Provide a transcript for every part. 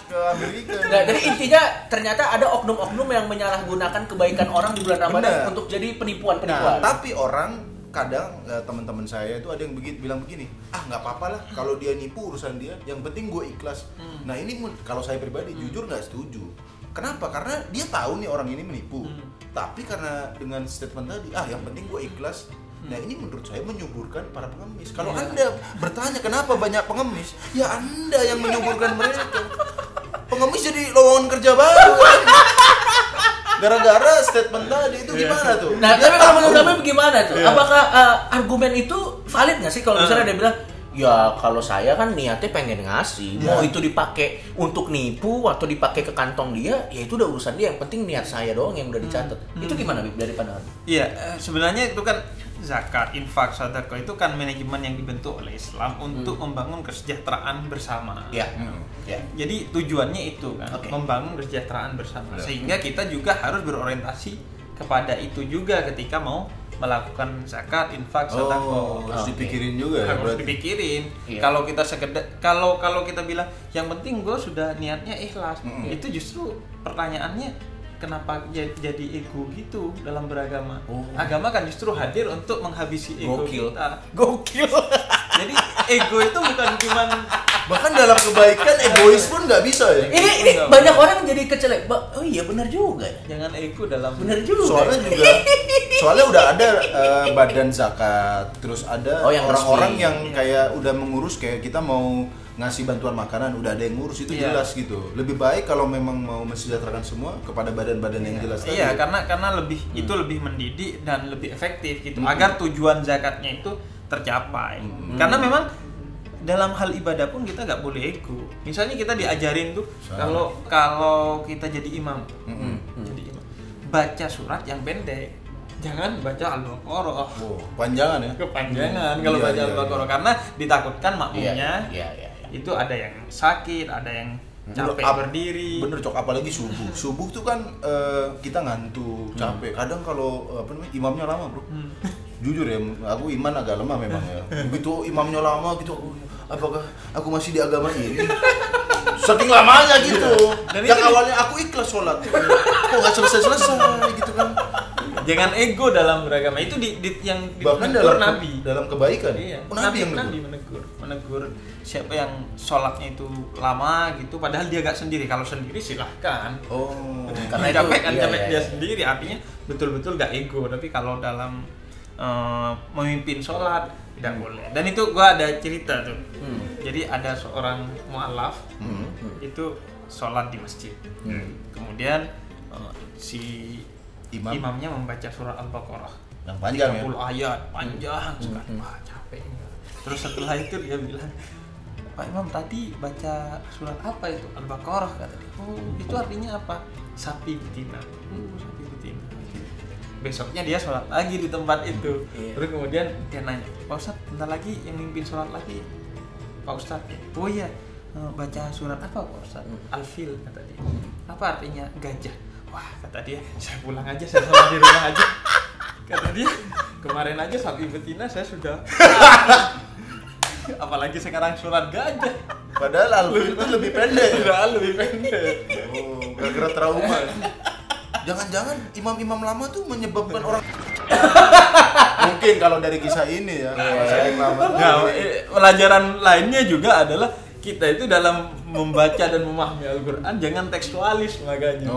ke Amerika. Nah, jadi intinya ternyata ada oknum-oknum yang menyalahgunakan kebaikan orang di bulan Ramadan Bener. untuk jadi Nah, penipuan-penipuan. tapi orang kadang teman-teman saya itu ada yang bilang begini, nggak apa-apa lah kalau dia nipu urusan dia, yang penting gue ikhlas. Nah ini kalau saya pribadi jujur nggak setuju. Kenapa? Karena dia tahu nih orang ini menipu, tapi karena dengan statement tadi, yang penting gue ikhlas. Nah ini menurut saya menyuburkan para pengemis. Kalau Anda bertanya kenapa banyak pengemis, ya Anda yang menyuburkan mereka. Pengemis jadi lowongan kerja baru. Gara-gara statement tadi itu gimana tuh? Nah, Dia tapi kalau tahu. menurut kamu gimana tuh? Iya. Apakah argumen itu valid nggak sih kalau misalnya dia bilang, ya kalau saya kan niatnya pengen ngasih, mau itu dipakai untuk nipu atau dipakai ke kantong dia, ya itu udah urusan dia. Yang penting niat saya doang yang udah dicatat. Itu gimana Bib, dari pandangan? Iya, sebenarnya itu kan zakat, infak, sedekah itu kan manajemen yang dibentuk oleh Islam untuk membangun kesejahteraan bersama. Ya. Ya. Jadi tujuannya itu kan, Oke. membangun kesejahteraan bersama. Ya. Sehingga kita juga harus berorientasi kepada itu juga ketika mau melakukan zakat, infak, sedekah. harus Oke. dipikirin juga ya. Harus berarti. dipikirin. Iya. Kalau kita sekedar kalau kita bilang yang penting gue sudah niatnya ikhlas, itu justru pertanyaannya kenapa jadi ego gitu dalam beragama? Agama kan justru hadir untuk menghabisi ego Gokil. kita. Gokil. Jadi ego itu bukan cuman Bahkan dalam kebaikan egois pun nggak bisa ya. Ini banyak orang jadi kecelek. Oh iya benar juga ya. jangan ego dalam Benar juga. Soalnya udah ada badan zakat, terus ada yang orang-orang resmi. yang kayak udah mengurus, kayak kita mau ngasih bantuan makanan udah ada yang ngurus, itu Iya. jelas gitu. Lebih baik kalau memang mau mensejahterakan semua kepada badan-badan yang jelas tadi. Iya, karena lebih itu lebih mendidik dan lebih efektif gitu agar tujuan zakatnya itu tercapai. Karena memang dalam hal ibadah pun kita nggak boleh ego. Misalnya kita diajarin tuh kalau kita jadi imam, jadi imam, baca surat yang pendek, jangan baca Al-Baqarah. Panjangan ya. Kepanjangan kalau Iya, baca iya, Al-Baqarah karena ditakutkan makmumnya Iya. itu ada yang sakit, ada yang capek berdiri. Bener cok, apalagi subuh tuh kan kita ngantuk, capek. Kadang kalau imamnya lama bro, jujur ya, aku iman agak lemah memang ya. Begitu imamnya lama gitu, apakah aku masih di agama ini? Saking lamanya gitu. Dan yang itu- awalnya aku ikhlas sholat, kok nggak selesai gitu kan? Jangan ego dalam beragama itu yang Bahkan ditegur Nabi. dalam kebaikan. Iya, Oh, Nabi yang Nabi menegur siapa yang sholatnya itu lama gitu, padahal dia gak sendiri. Kalau sendiri silahkan. Oh. Karena itu, capek kan iya, capek iya, dia iya. sendiri, artinya betul-betul gak ego. Tapi kalau dalam memimpin sholat tidak boleh. Dan itu gua ada cerita tuh. Jadi ada seorang mu'alaf itu sholat di masjid. Kemudian si imamnya membaca surat Al-Baqarah Yang panjang ya. 30 ayat panjang sekali. Wah, capek. Terus setelah itu dia bilang, Pak Imam tadi baca surat apa itu? Al-Baqarah kata dia. Oh, itu artinya apa? Sapi betina. Sapi betina. Besoknya dia sholat lagi di tempat itu. Terus kemudian dia nanya, Pak Ustadz, bentar lagi yang mimpin sholat lagi Pak Ustadz. Oh iya, baca surat apa Pak Ustadz? Al-Fil kata dia. Apa artinya gajah? Wah, kata dia, saya pulang aja, saya sholat di rumah aja. Kata dia, kemarin aja sapi betina saya sudah. Apalagi sekarang surat gajah. Padahal Al-Fil itu lebih pendek. Sudah lebih pendek. Oh, gara-gara trauma. Jangan-jangan imam-imam lama tuh menyebabkan orang. Mungkin kalau dari kisah ini ya. Saking lama. Nah, pelajaran lainnya juga adalah kita itu dalam membaca dan memahami Al-Quran jangan tekstualis makanya.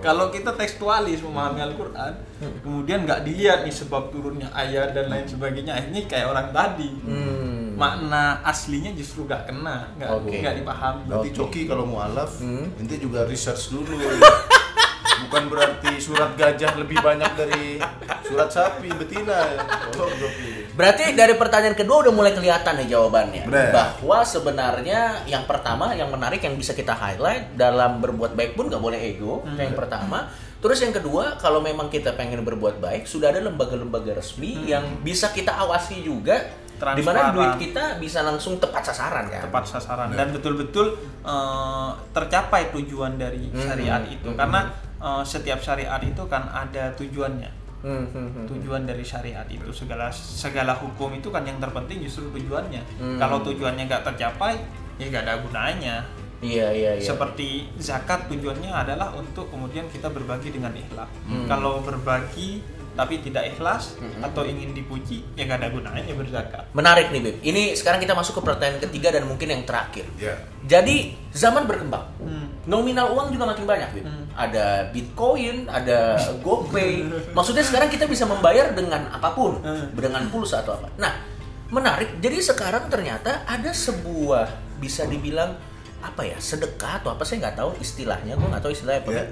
Kalau kita tekstualis memahami Al-Quran, kemudian nggak dilihat nih sebab turunnya ayat dan lain sebagainya, akhirnya kayak orang tadi. Makna aslinya justru nggak kena, nggak dipahami. Berarti Coki kalau mualaf, nanti juga research dulu. Bukan berarti surat gajah lebih banyak dari surat sapi betina ya. Berarti dari pertanyaan kedua udah mulai kelihatan nih jawabannya. Bener. Bahwa sebenarnya yang pertama yang menarik yang bisa kita highlight dalam berbuat baik pun nggak boleh ego. Itu yang pertama. Terus yang kedua, kalau memang kita pengen berbuat baik, sudah ada lembaga-lembaga resmi yang bisa kita awasi juga. Di mana duit kita bisa langsung tepat sasaran kan? Tepat sasaran dan betul-betul tercapai tujuan dari syariat itu. Karena setiap syariat itu kan ada tujuannya. Tujuan dari syariat itu segala hukum itu kan yang terpenting justru tujuannya. Kalau tujuannya nggak tercapai, ya nggak ada gunanya. Iya. Seperti zakat tujuannya adalah untuk kemudian kita berbagi dengan ikhlas. Kalau berbagi tapi tidak ikhlas atau ingin dipuji, ya nggak ada gunanya berzakat. Menarik nih, Bib. Ini sekarang kita masuk ke pertanyaan ketiga dan mungkin yang terakhir. Ya. Jadi zaman berkembang, nominal uang juga makin banyak, Bib. Ada Bitcoin, ada GoPay. Maksudnya sekarang kita bisa membayar dengan apapun, dengan pulsa atau apa. Nah, menarik. Jadi sekarang ternyata ada sebuah bisa dibilang apa ya, sedekah atau apa, saya nggak tahu istilahnya, gue nggak tahu istilahnya apa. Yeah.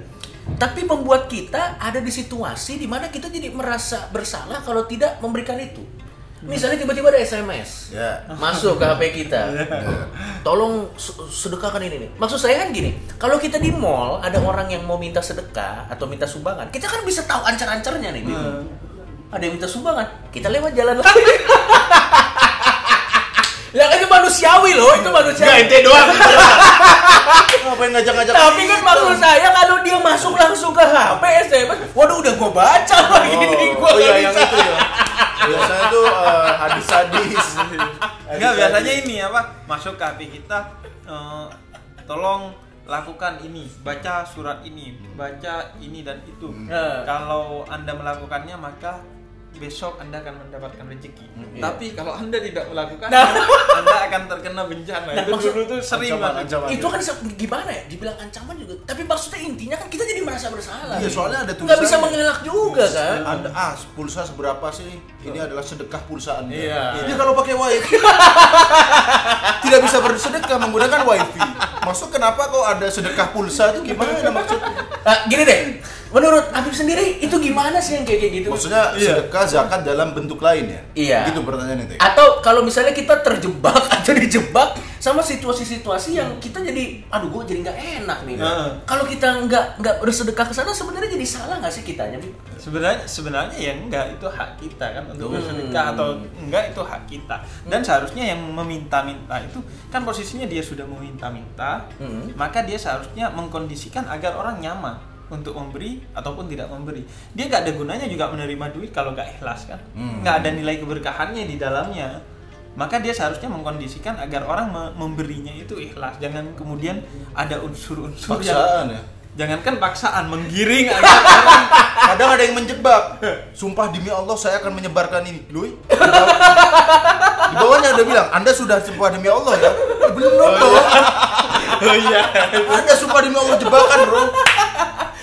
Tapi membuat kita ada di situasi di mana kita jadi merasa bersalah kalau tidak memberikan itu. Misalnya tiba-tiba ada SMS masuk ke HP kita, tolong sedekahkan ini nih. Maksud saya kan gini, kalau kita di mall ada orang yang mau minta sedekah atau minta sumbangan, kita kan bisa tahu ancar-ancarnya nih. Ada yang minta sumbangan, kita lewat jalan lain. Ya kan itu manusiawi loh, itu manusiawi. Nggak, ente doang. Ngapain ngajak-ngajak? Tapi kan maksud saya kalau dia masuk langsung ke HP SMS, waduh udah gua baca lagi nih gua. Oh iya yang itu ya. Biasanya tuh hadis-hadis. Enggak, biasanya ini apa? Masuk ke HP kita, tolong lakukan ini, baca surat ini, baca ini dan itu. Kalau Anda melakukannya maka besok Anda akan mendapatkan rezeki. Tapi kalau Anda tidak melakukan, Anda akan terkena bencana. Itu dulu tuh sering banget. Itu kan gimana ya? Dibilang ancaman juga. Tapi maksudnya intinya kan kita jadi merasa bersalah. Iya, soalnya ada tulisannya. Nggak bisa mengelak juga kan? Ada pulsa seberapa sih? Ini adalah sedekah pulsa Anda. Iya. Jadi kalau pakai wifi tidak bisa bersedekah menggunakan wifi. Maksud kenapa kok ada sedekah pulsa itu gimana maksudnya? Gini deh. Menurut Habib sendiri itu gimana sih yang kayak gitu? Maksudnya sedekah zakat dalam bentuk lain ya? Iya. Gitu pertanyaannya itu. Atau kalau misalnya kita terjebak atau dijebak sama situasi-situasi yang kita jadi, aduh gue jadi nggak enak nih. Kalau kita nggak bersedekah ke sana sebenarnya jadi salah nggak sih kitanya? Sebenarnya ya enggak, itu hak kita kan untuk bersedekah atau enggak, itu hak kita. Dan seharusnya yang meminta-minta itu kan posisinya dia sudah meminta-minta, maka dia seharusnya mengkondisikan agar orang nyaman untuk memberi ataupun tidak memberi. Dia nggak ada gunanya juga menerima duit kalau nggak ikhlas kan, nggak ada nilai keberkahannya di dalamnya. Maka dia seharusnya mengkondisikan agar orang memberinya itu ikhlas. Jangan kemudian ada unsur-unsur paksaan ya. Jangankan paksaan, menggiring agar orang. Kadang ada yang menjebak. Sumpah demi Allah saya akan menyebarkan ini. Lui. Di bawahnya ada bilang, Anda sudah sumpah demi Allah ya? Belum dong. Oh iya. Anda sumpah demi Allah jebakan, Bro.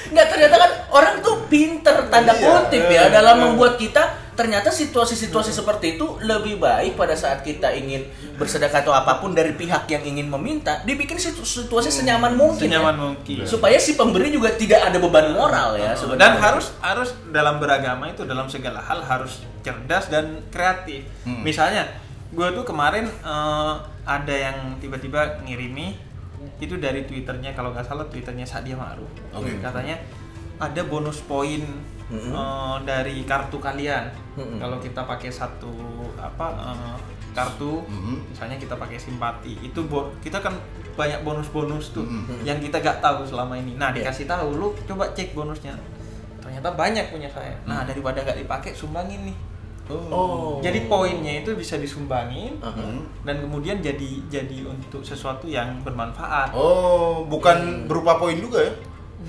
Nggak, ternyata kan orang tuh pinter tanda kutip ya dalam membuat kita ternyata situasi-situasi seperti itu lebih baik pada saat kita ingin bersedekah atau apapun dari pihak yang ingin meminta, dibikin situasi senyaman mungkin. Mungkin. Supaya si pemberi juga tidak ada beban moral ya Dan sebenarnya. harus dalam beragama itu dalam segala hal harus cerdas dan kreatif. Misalnya, gue tuh kemarin ada yang tiba-tiba ngirimi itu dari Twitternya, kalau nggak salah Twitternya Sadia Ma'ruf. Katanya ada bonus poin dari kartu kalian. Kalau kita pakai satu kartu, misalnya kita pakai simpati, itu kita kan banyak bonus-bonus tuh yang kita nggak tahu selama ini. Nah, dikasih tahu, lu coba cek bonusnya. Ternyata banyak punya saya. Nah, daripada nggak dipakai, sumbangin nih. Jadi poinnya itu bisa disumbangin dan kemudian jadi untuk sesuatu yang bermanfaat. Bukan berupa poin juga ya?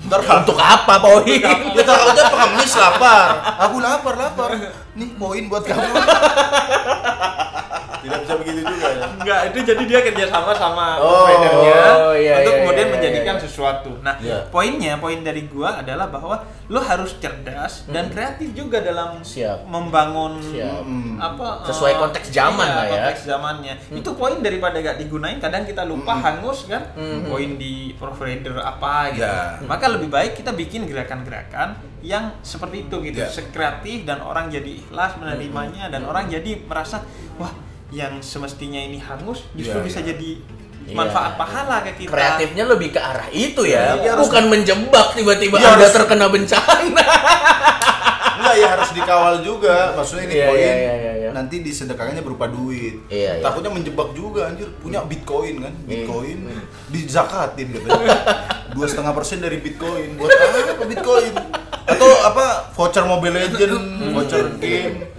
Ntar untuk apa poin? Ya takutnya pengemis lapar. Aku lapar. Nih poin buat kamu. Tidak bisa begitu juga ya? Enggak, itu jadi dia kerjasama sama providernya untuk kemudian menjadikan sesuatu. Nah, poin dari gua adalah bahwa lo harus cerdas dan kreatif juga dalam membangun sesuai konteks zaman lah ya. Konteks zamannya. Itu poin daripada gak digunain, kadang kita lupa hangus kan. Poin di provider apa gitu. Maka lebih baik kita bikin gerakan-gerakan yang seperti itu gitu, sekreatif dan orang jadi ikhlas menerimanya dan orang jadi merasa wah, yang semestinya ini hangus justru bisa jadi manfaat pahala ke kita. Kreatifnya lebih ke arah itu ya, bukan menjebak tiba-tiba Anda terkena bencana. Enggak ya, harus dikawal juga. Maksudnya ini poin nanti disedekahkannya berupa duit. Takutnya menjebak juga, anjir, punya Bitcoin kan, Bitcoin dizakatin katanya. 2,5% dari Bitcoin. Buat apa Bitcoin? Atau voucher Mobile Legend, voucher game.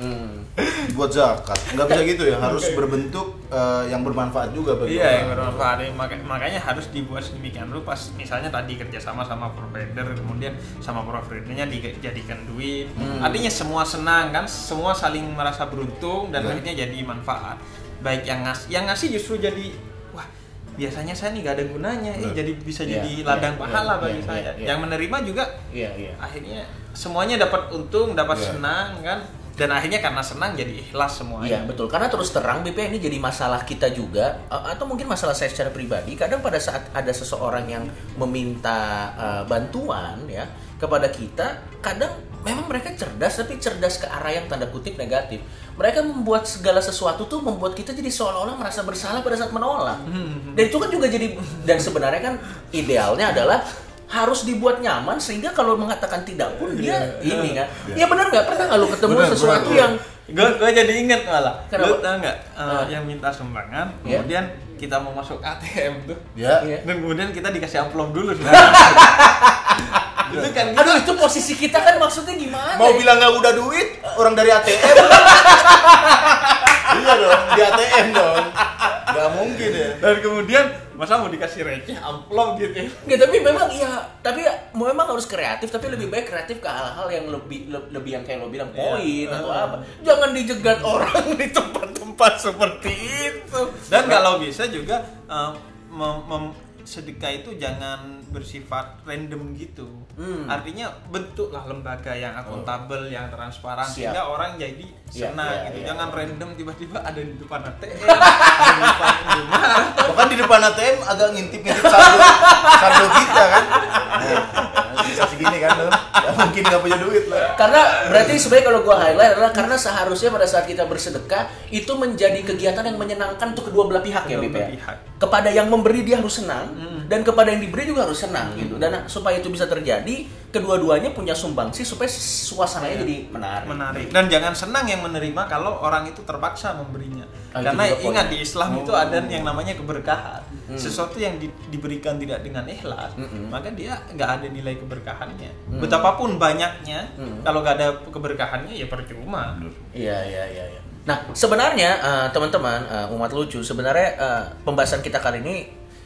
buat zakat. Nggak bisa gitu ya, harus berbentuk yang bermanfaat juga bagi Iya, orang. yang bermanfaat. Makanya harus dibuat sedemikian rupa. Misalnya tadi kerjasama sama provider, kemudian sama providernya dijadikan duit. Artinya semua senang kan, semua saling merasa beruntung dan akhirnya jadi manfaat. Baik yang ngasih justru jadi wah, biasanya saya nih gak ada gunanya, jadi bisa jadi ladang pahala bagi saya. Yang menerima juga akhirnya semuanya dapat untung, dapat senang kan. Dan akhirnya karena senang jadi ikhlas semuanya. Iya betul, karena terus terang BP ini jadi masalah kita juga, atau mungkin masalah saya secara pribadi. Kadang pada saat ada seseorang yang meminta bantuan ya kepada kita, kadang memang mereka cerdas, tapi cerdas ke arah yang tanda kutip negatif. Mereka membuat segala sesuatu tuh membuat kita jadi seolah-olah merasa bersalah pada saat menolak. Dan itu kan juga jadi, dan sebenarnya kan idealnya adalah harus dibuat nyaman sehingga kalau mengatakan tidak pun dia ini kan. Iya benar nggak? Pernah nggak lu ketemu sesuatu yang gue jadi inget malah. Kenapa? Lu tau nggak yang minta sumbangan, kemudian kita mau masuk ATM tuh, dan kemudian kita dikasih amplop dulu. Itu kan. Aduh, itu posisi kita kan maksudnya gimana? Mau bilang nggak udah duit, orang dari ATM. Iya dong, di ATM dong. Nggak mungkin ya. Dan kemudian masa mau dikasih receh amplop gitu ya? Nggak, tapi memang memang harus kreatif, tapi lebih baik kreatif ke hal-hal yang lebih yang kayak lo bilang poin atau apa. Jangan dijegat orang di tempat-tempat seperti itu. Dan kalau bisa juga sedekah itu jangan bersifat random gitu. Artinya bentuklah lembaga yang akuntabel, yang transparan, sehingga orang jadi senang gitu. Jangan random tiba-tiba ada di depan ATM, ada di depan rumah. Bahkan di depan ATM agak ngintip-ngintip saldo kita kan. Bisa segini kan lo. Ya mungkin nggak punya duit lah. Karena berarti sebenarnya kalau gua highlight adalah karena seharusnya pada saat kita bersedekah itu menjadi kegiatan yang menyenangkan untuk kedua belah pihak ya, BP. Kepada yang memberi dia harus senang, dan kepada yang diberi juga harus senang gitu. Dan supaya itu bisa terjadi, kedua-duanya punya sumbangsi supaya suasananya jadi menarik. Dan jangan senang yang menerima kalau orang itu terpaksa memberinya. Karena ingat di Islam itu ada yang namanya keberkahan. Sesuatu yang diberikan tidak dengan ikhlas, maka dia nggak ada nilai keberkahannya. Betapapun banyaknya, kalau nggak ada keberkahannya ya percuma. Iya. Nah, sebenarnya teman-teman umat lucu, sebenarnya pembahasan kita kali ini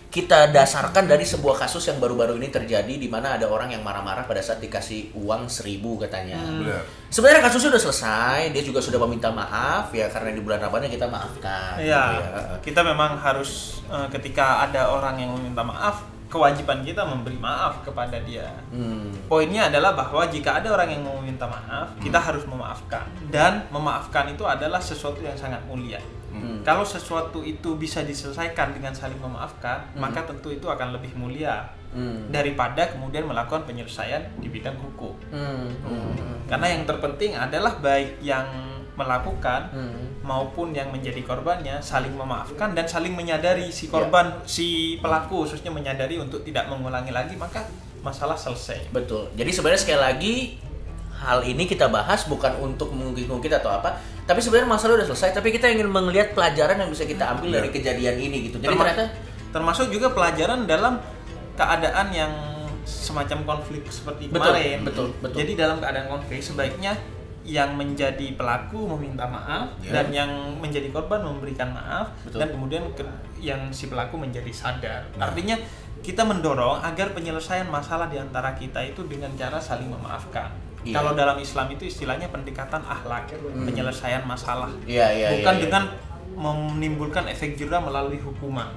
kita dasarkan dari sebuah kasus yang baru-baru ini terjadi di mana ada orang yang marah-marah pada saat dikasih uang 1.000 katanya. Sebenarnya kasusnya sudah selesai, dia juga sudah meminta maaf ya karena di bulan Ramadan kita maafkan. Iya. Gitu ya. Kita memang harus ketika ada orang yang meminta maaf, kewajiban kita memberi maaf kepada dia. Poinnya adalah bahwa jika ada orang yang mau meminta maaf, kita harus memaafkan. Dan memaafkan itu adalah sesuatu yang sangat mulia. Kalau sesuatu itu bisa diselesaikan dengan saling memaafkan, maka tentu itu akan lebih mulia daripada kemudian melakukan penyelesaian di bidang hukum. Karena yang terpenting adalah baik yang melakukan maupun yang menjadi korbannya saling memaafkan dan saling menyadari si korban, si pelaku khususnya menyadari untuk tidak mengulangi lagi, maka masalah selesai. Betul. Jadi sebenarnya sekali lagi hal ini kita bahas bukan untuk mengungkit-ungkit atau apa, tapi sebenarnya masalah udah selesai, tapi kita ingin melihat pelajaran yang bisa kita ambil dari kejadian ini gitu. Jadi termasuk juga pelajaran dalam keadaan yang semacam konflik seperti kemarin. Betul. Jadi dalam keadaan konflik sebaiknya yang menjadi pelaku meminta maaf dan yang menjadi korban memberikan maaf. Dan kemudian yang si pelaku menjadi sadar. Artinya kita mendorong agar penyelesaian masalah di antara kita itu dengan cara saling memaafkan. Kalau dalam Islam itu istilahnya pendekatan akhlak, penyelesaian masalah. Bukan dengan menimbulkan efek jera melalui hukuman.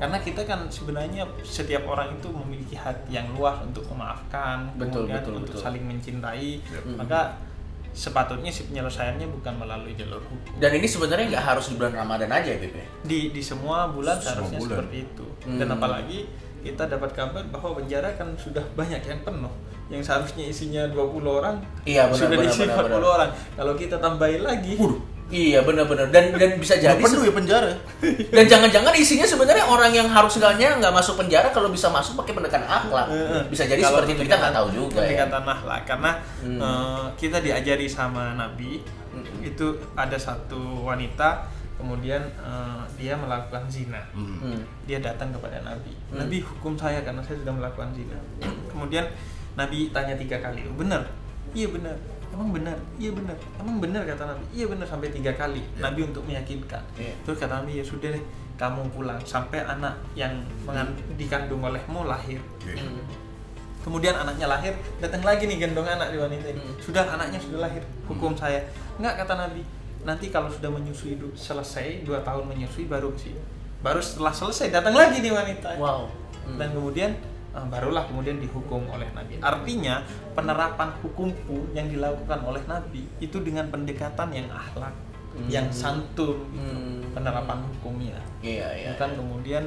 Karena kita kan sebenarnya setiap orang itu memiliki hati yang luas untuk memaafkan, kemudian untuk saling mencintai. Maka sepatutnya si penyelesaiannya bukan melalui jalur hukum. Dan ini sebenarnya nggak harus di bulan Ramadan aja ya, BP? Di semua bulan seharusnya seperti itu. Dan apalagi kita dapat kabar bahwa penjara kan sudah banyak yang penuh. Yang seharusnya isinya 20 orang, sudah diisi 40 orang. Kalau kita tambahin lagi, iya benar-benar dan bisa jadi penuh ya penjara. Dan jangan-jangan isinya sebenarnya orang yang harusnya nggak masuk penjara, kalau bisa masuk pakai pendekatan akhlak. Bisa jadi kalau seperti itu, kita nggak tahu juga ya. Pendekatan akhlak karena kita diajari sama Nabi itu ada satu wanita kemudian dia melakukan zina. Dia datang kepada Nabi. Nabi hukum saya karena saya sudah melakukan zina. Kemudian Nabi tanya 3 kali, benar? Iya benar. emang benar, iya benar, emang benar kata Nabi, iya benar sampai 3 kali Nabi untuk meyakinkan. Terus kata Nabi, ya sudah deh, kamu pulang sampai anak yang dikandung olehmu lahir. Kemudian anaknya lahir, datang lagi nih gendong anak di wanita ini. Sudah anaknya sudah lahir, hukum saya. Enggak kata Nabi, nanti kalau sudah menyusui selesai 2 tahun menyusui baru ke sini. Baru setelah selesai datang lagi di wanita. Wow. Dan kemudian barulah kemudian dihukum oleh Nabi. Artinya penerapan hukum pun yang dilakukan oleh Nabi itu dengan pendekatan yang akhlak, yang santun, penerapan hukumnya. Iya. Bukan kemudian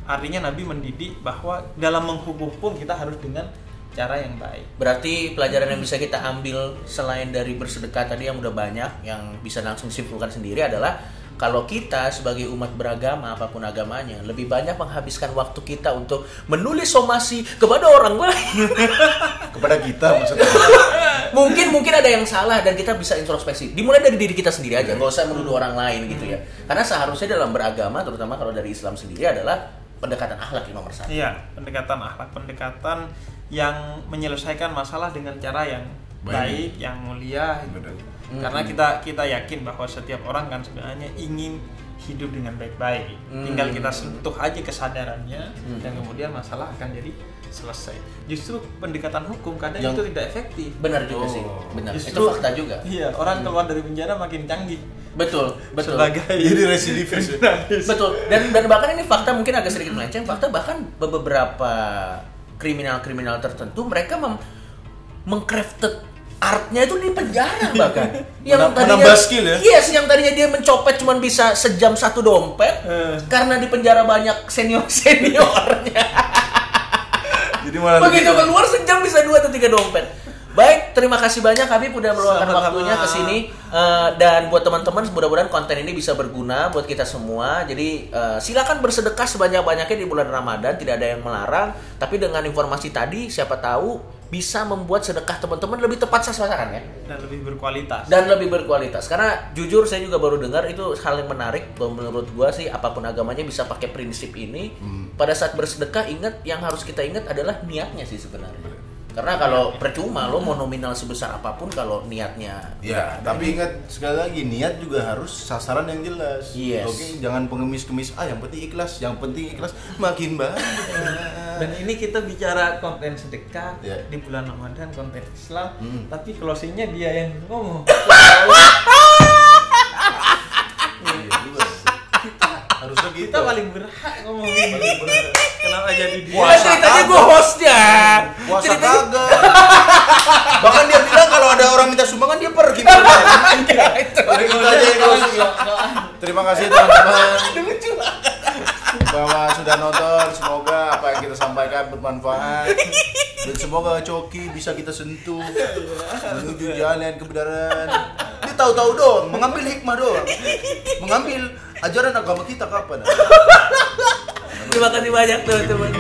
artinya Nabi mendidik bahwa dalam menghukum pun kita harus dengan cara yang baik. Berarti pelajaran yang bisa kita ambil selain dari bersedekah tadi yang udah banyak, yang bisa langsung simpulkan sendiri adalah kalau kita sebagai umat beragama apapun agamanya lebih banyak menghabiskan waktu kita untuk menulis somasi kepada orang lain. Kepada kita maksudnya. mungkin ada yang salah dan kita bisa introspeksi. Dimulai dari diri kita sendiri aja, nggak usah menuduh orang lain gitu ya. Karena seharusnya dalam beragama, terutama kalau dari Islam sendiri, adalah pendekatan akhlak yang nomor 1. Iya, pendekatan akhlak, pendekatan yang menyelesaikan masalah dengan cara yang baik, yang mulia. Karena kita yakin bahwa setiap orang kan sebenarnya ingin hidup dengan baik-baik. Tinggal kita sentuh aja kesadarannya dan kemudian masalah akan jadi selesai. Justru pendekatan hukum kadang itu tidak efektif. Benar juga sih. Benar. Justru, itu fakta juga. Iya, orang keluar dari penjara makin canggih. Betul. Sebagai jadi residivis. Betul. Dan bahkan ini fakta mungkin agak sedikit melenceng. Fakta bahkan beberapa kriminal tertentu mereka mengcrafted artnya itu di penjara bahkan. Yang tadinya skill ya? Yes, yang tadinya dia mencopet cuma bisa sejam 1 dompet karena di penjara banyak seniornya. Jadi malah begitu keluar sejam bisa 2 atau 3 dompet. Baik, terima kasih banyak Habib udah meluangkan waktunya ke sini. Dan buat teman-teman, mudah-mudahan konten ini bisa berguna buat kita semua. Jadi silakan bersedekah sebanyak-banyaknya di bulan Ramadan, tidak ada yang melarang. Tapi dengan informasi tadi, siapa tahu bisa membuat sedekah teman-teman lebih tepat sasaran ya. Dan lebih berkualitas. Karena jujur saya juga baru dengar itu hal yang menarik. Menurut gua sih apapun agamanya bisa pakai prinsip ini. Pada saat bersedekah yang harus kita ingat adalah niatnya sih sebenarnya. Karena kalau percuma lo mau nominal sebesar apapun kalau niatnya ya, tapi ingat sekali lagi niat juga harus sasaran yang jelas. Yes. Oke, jangan pengemis-kemis. Yang penting ikhlas, makin banyak. Dan ini kita bicara konten sedekah di bulan Ramadan, konten Islam, tapi closingnya dia yang ngomong. Harusnya gitu. Kita paling berhak ngomongin. Kenapa jadi dia? Ceritanya gue hostnya. Puasa kagak. Bahkan dia bilang kalau ada orang minta sumbangan dia pergi. Terima kasih teman-teman bahwa sudah nonton. Semoga apa yang kita sampaikan bermanfaat dan semoga Coki bisa kita sentuh menuju jalan kebenaran. Dia tahu-tahu doang, mengambil hikmah doang, mengambil ajaran agama kita kapan? Terima kasih banyak teman-teman.